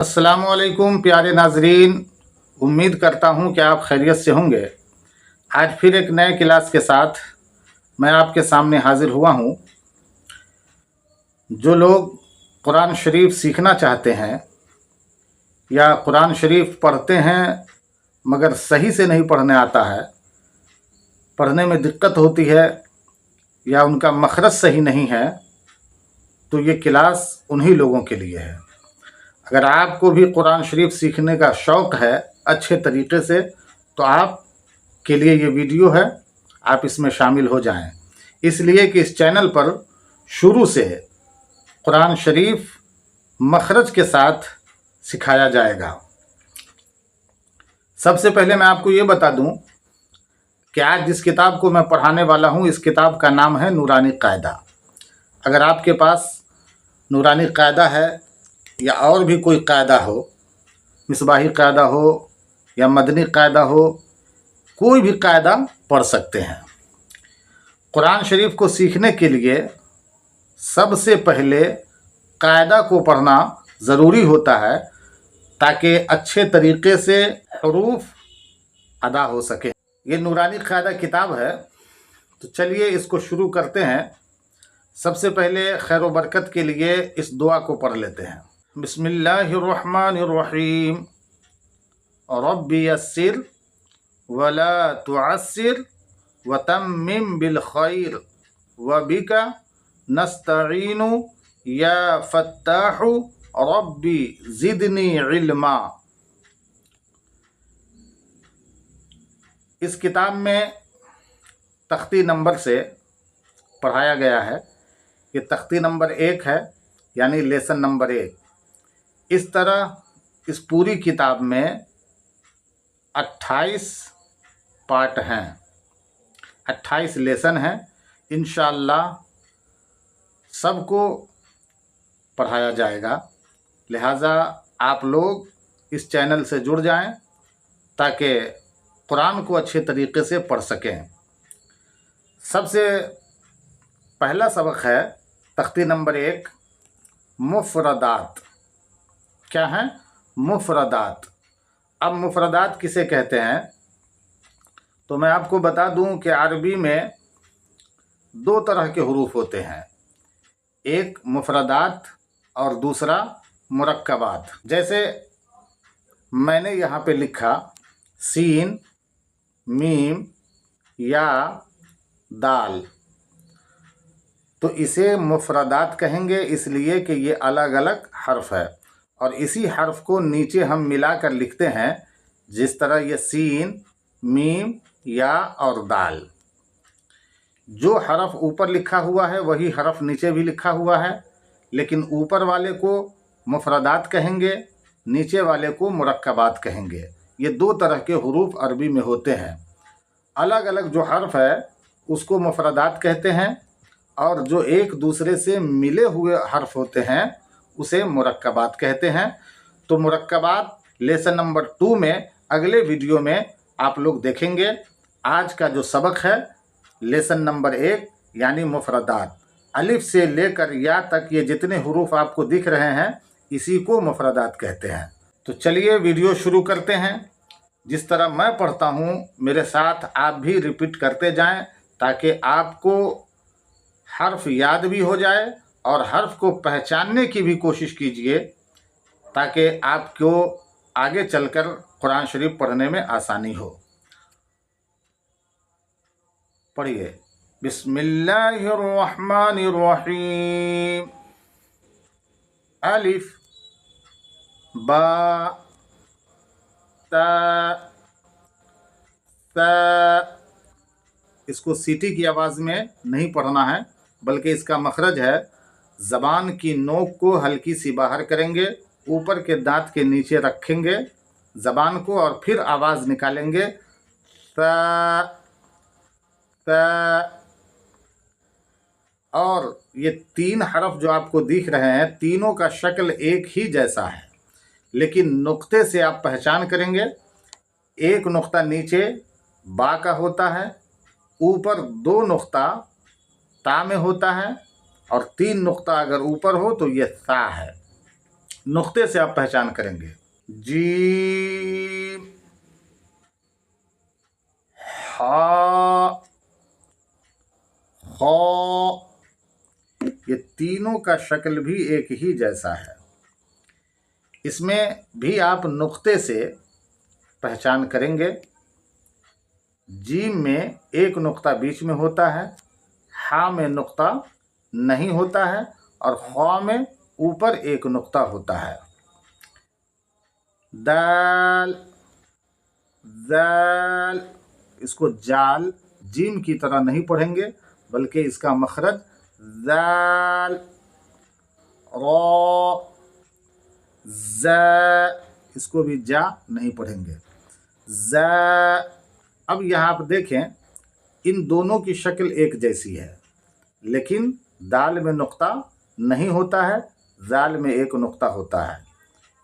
अस्सलामुअलैकुम प्यारे नाजरीन, उम्मीद करता हूँ कि आप खैरियत से होंगे। आज फिर एक नए क्लास के साथ मैं आपके सामने हाजिर हुआ हूँ। जो लोग कुरान शरीफ सीखना चाहते हैं या कुरान शरीफ पढ़ते हैं मगर सही से नहीं पढ़ने आता है, पढ़ने में दिक्कत होती है या उनका मखरज सही नहीं है, तो ये क्लास उन्हीं लोगों के लिए है। अगर आपको भी कुरान शरीफ सीखने का शौक़ है अच्छे तरीके से, तो आप के लिए ये वीडियो है, आप इसमें शामिल हो जाएं। इसलिए कि इस चैनल पर शुरू से कुरान शरीफ मखरज के साथ सिखाया जाएगा। सबसे पहले मैं आपको ये बता दूं कि आज जिस किताब को मैं पढ़ाने वाला हूं, इस किताब का नाम है नूरानी कायदा। अगर आपके पास नूरानी कायदा है या और भी कोई कायदा हो, मिसबाही कायदा हो या मदनी कायदा हो, कोई भी कायदा पढ़ सकते हैं। कुरान शरीफ को सीखने के लिए सबसे पहले कायदा को पढ़ना ज़रूरी होता है ताकि अच्छे तरीके से हरूफ अदा हो सके। ये नूरानी कायदा किताब है, तो चलिए इसको शुरू करते हैं। सबसे पहले खैर व बरकत के लिए इस दुआ को पढ़ लेते हैं। बिस्मिल्लाहिर्रहमानिर्रहीम। रब्बी यस्सिर वला तुअस्सिर वतम्मिम बिल खैर वबिका नस्तईनु या फत्ताहु रब्बी ज़िदनी इल्मा। इस किताब में तख्ती नंबर से पढ़ाया गया है। ये तख्ती नंबर 1 है, यानी लेसन नंबर 1। इस तरह इस पूरी किताब में 28 पार्ट हैं, 28 लेसन हैं। इंशाअल्लाह सबको पढ़ाया जाएगा, लिहाजा आप लोग इस चैनल से जुड़ जाएं ताकि कुरान को अच्छे तरीके से पढ़ सकें। सबसे पहला सबक है तख्ती नंबर 1, मुफरदात। क्या है? मुफरदात। अब मुफरदात किसे कहते हैं, तो मैं आपको बता दूं कि अरबी में 2 तरह के हुरूफ होते हैं, एक मुफरदात और दूसरा मुरक्कबात। जैसे मैंने यहाँ पे लिखा सीन, मीम, या, दाल, तो इसे मुफरदात कहेंगे इसलिए कि ये अलग अलग हर्फ है और इसी हर्फ को नीचे हम मिलाकर लिखते हैं, जिस तरह ये सीन, मीम, या और दाल। जो हर्फ ऊपर लिखा हुआ है वही हर्फ नीचे भी लिखा हुआ है, लेकिन ऊपर वाले को मुफरदात कहेंगे, नीचे वाले को मुरक्कबात कहेंगे। ये 2 तरह के हुरूफ अरबी में होते हैं। अलग अलग जो हर्फ है उसको मुफरदात कहते हैं और जो एक दूसरे से मिले हुए हर्फ होते हैं उसे मुरक्कबात कहते हैं। तो मुरक्कबात लेसन नंबर 2 में अगले वीडियो में आप लोग देखेंगे। आज का जो सबक है लेसन नंबर 1 यानी मुफरदात। अलिफ से लेकर या तक ये जितने हुरूफ आपको दिख रहे हैं इसी को मुफरदात कहते हैं। तो चलिए वीडियो शुरू करते हैं। जिस तरह मैं पढ़ता हूँ मेरे साथ आप भी रिपीट करते जाएं ताकि आपको हर्फ याद भी हो जाए और हर्फ को पहचानने की भी कोशिश कीजिए ताकि आपको आगे चलकर कुरान शरीफ पढ़ने में आसानी हो। पढ़िए। बिस्मिल्लाहिर्रहमानिर्रहीम। अलिफ, बा, ता, सा। इसको सीटी की आवाज़ में नहीं पढ़ना है, बल्कि इसका मखरज है, ज़बान की नोक को हल्की सी बाहर करेंगे, ऊपर के दांत के नीचे रखेंगे ज़बान को और फिर आवाज़ निकालेंगे ता, ता। और ये 3 हरफ जो आपको दिख रहे हैं तीनों का शक्ल एक ही जैसा है, लेकिन नुक्ते से आप पहचान करेंगे। एक नुक्ता नीचे बा का होता है, ऊपर 2 नुक्ता ता में होता है और 3 नुक्ता अगर ऊपर हो तो ये सा है। नुक्ते से आप पहचान करेंगे। जीम, हा, खा, ये तीनों का शक्ल भी एक ही जैसा है। इसमें भी आप नुक्ते से पहचान करेंगे। जीम में एक नुक्ता बीच में होता है, हा में नुक्ता नहीं होता है और ख्वा में ऊपर एक नुक्ता होता है। दाल, जाल, इसको जाल जीम की तरह नहीं पढ़ेंगे बल्कि इसका मखरज जाल। रा, जा, इसको भी जा नहीं पढ़ेंगे, जा। अब यहाँ आप देखें, इन दोनों की शक्ल एक जैसी है, लेकिन दाल में नुक्ता नहीं होता है, जाल में एक नुक्ता होता है।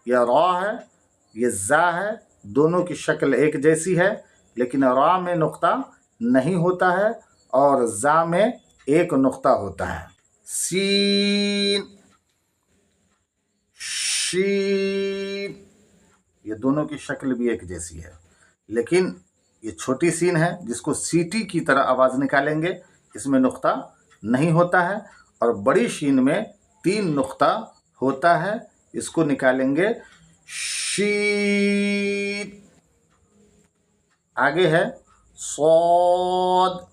यह रा है, ये जा है, दोनों की शक्ल एक जैसी है, लेकिन रा में नुक्ता नहीं होता है और जा में एक नुक्ता होता है। सीन, शीन, ये दोनों की शक्ल भी एक जैसी है, लेकिन ये छोटी सीन है जिसको सीटी की तरह आवाज़ निकालेंगे, इसमें नुक्ता नहीं होता है, और बड़ी शीन में 3 नुक्ता होता है, इसको निकालेंगे शीन। आगे है सौद,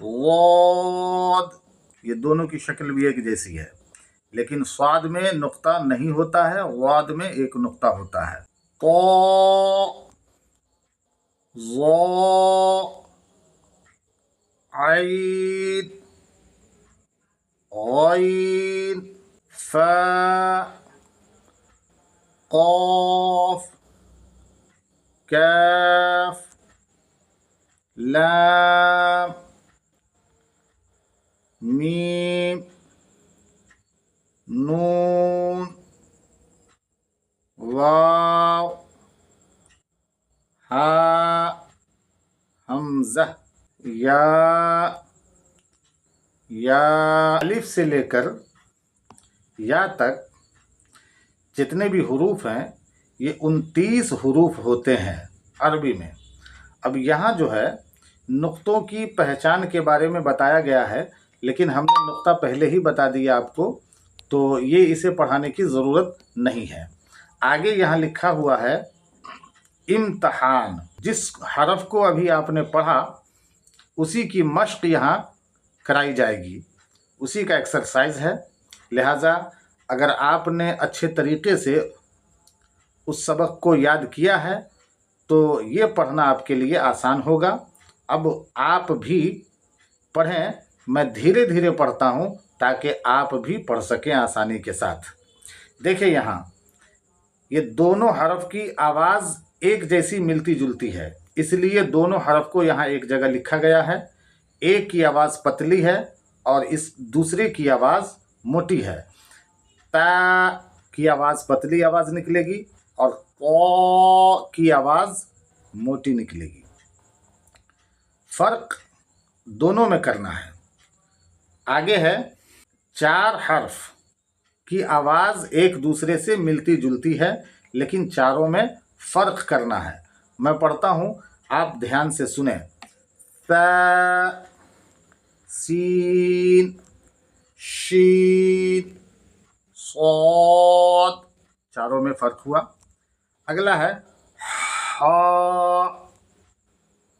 वाद, ये दोनों की शक्ल भी एक जैसी है, लेकिन स्वाद में नुक्ता नहीं होता है, वाद में एक नुक्ता होता है। तो ज़ो, आइन, गैन, फा, क़ाफ, काफ, लाम, मीम, नून, वाव, हा, हमज़ा, या। अलिफ से लेकर या तक जितने भी हुरूफ हैं, ये 29 हुरूफ होते हैं अरबी में। अब यहाँ जो है नुक्तों की पहचान के बारे में बताया गया है, लेकिन हमने नुक्ता पहले ही बता दिया आपको, तो ये इसे पढ़ाने की ज़रूरत नहीं है। आगे यहाँ लिखा हुआ है इम्तहान। जिस हरफ को अभी आपने पढ़ा उसी की मश्क यहाँ कराई जाएगी, उसी का एक्सरसाइज है। लिहाजा अगर आपने अच्छे तरीके से उस सबक को याद किया है तो ये पढ़ना आपके लिए आसान होगा। अब आप भी पढ़ें, मैं धीरे धीरे पढ़ता हूँ ताकि आप भी पढ़ सकें आसानी के साथ। देखिए यहाँ ये दोनों हरफ की आवाज़ एक जैसी मिलती जुलती है, इसलिए दोनों हरफ को यहाँ एक जगह लिखा गया है। एक की आवाज़ पतली है और इस दूसरे की आवाज़ मोटी है। ता की आवाज़ पतली आवाज़ निकलेगी और क़ की आवाज़ मोटी निकलेगी। फ़र्क दोनों में करना है। आगे है 4 हर्फ की आवाज़ एक दूसरे से मिलती जुलती है, लेकिन चारों में फ़र्क करना है। मैं पढ़ता हूँ, आप ध्यान से सुने। ता, सीन, शीन, सौद, चारों में फ़र्क हुआ। अगला है हा,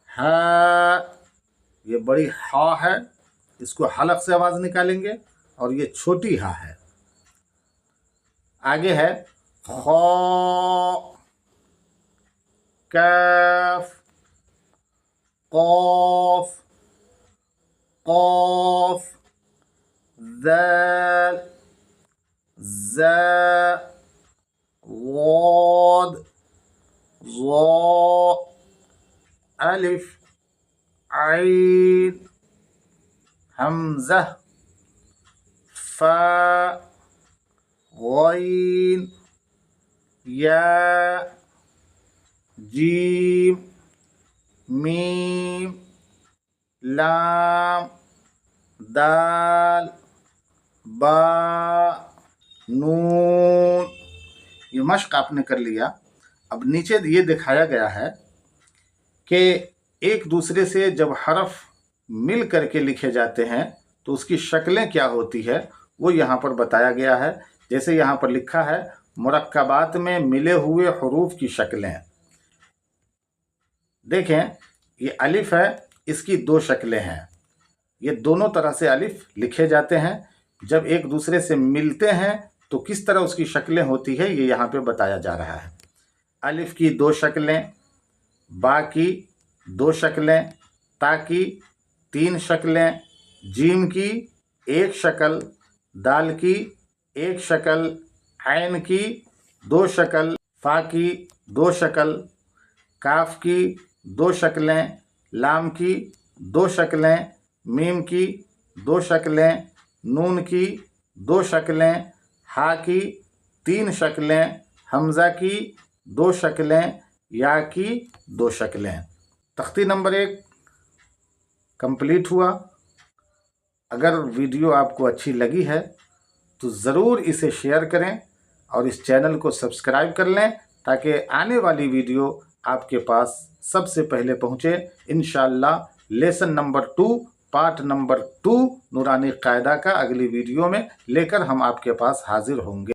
हा, ये बड़ी हा है, इसको हलक से आवाज़ निकालेंगे, और ये छोटी हा है। आगे है खा, काफ, क़ाफ, क़ाफ, ज़ाल, ज़ा, वाद, ज़ा, अलिफ, आइन, हमज़ा, फा, गैन, या, जीम, मीम, लाम, दाल, बा, नून। ये मश्क आपने कर लिया। अब नीचे ये दिखाया गया है कि एक दूसरे से जब हरफ मिल करके लिखे जाते हैं तो उसकी शक्लें क्या होती है वो यहाँ पर बताया गया है। जैसे यहाँ पर लिखा है मुरक्कबात में मिले हुए हुरूफ की शक्लें। देखें ये अलिफ है, इसकी दो शक्लें हैं। ये दोनों तरह से अलिफ लिखे जाते हैं। जब एक दूसरे से मिलते हैं तो किस तरह उसकी शक्लें होती है ये यहाँ पे बताया जा रहा है। अलिफ की दो शक्लें, बा की दो शक्लें, ता की तीन शक्लें, जीम की एक शक्ल, दाल की एक शक्ल, ऐन की दो शक्ल, फा की दो शक्ल, काफ की दो शक्लें, लाम की दो शक्लें, मीम की दो शक्लें, नून की दो शक्लें, हा की तीन शक्लें, हमज़ा की दो शक्लें, या की दो शक्लें। तख्ती नंबर 1 कंप्लीट हुआ। अगर वीडियो आपको अच्छी लगी है तो ज़रूर इसे शेयर करें और इस चैनल को सब्सक्राइब कर लें ताकि आने वाली वीडियो आपके पास सबसे पहले पहुँचे। इंशाअल्लाह लेसन नंबर 2 पार्ट नंबर 2 नूरानी कायदा का अगली वीडियो में लेकर हम आपके पास हाजिर होंगे।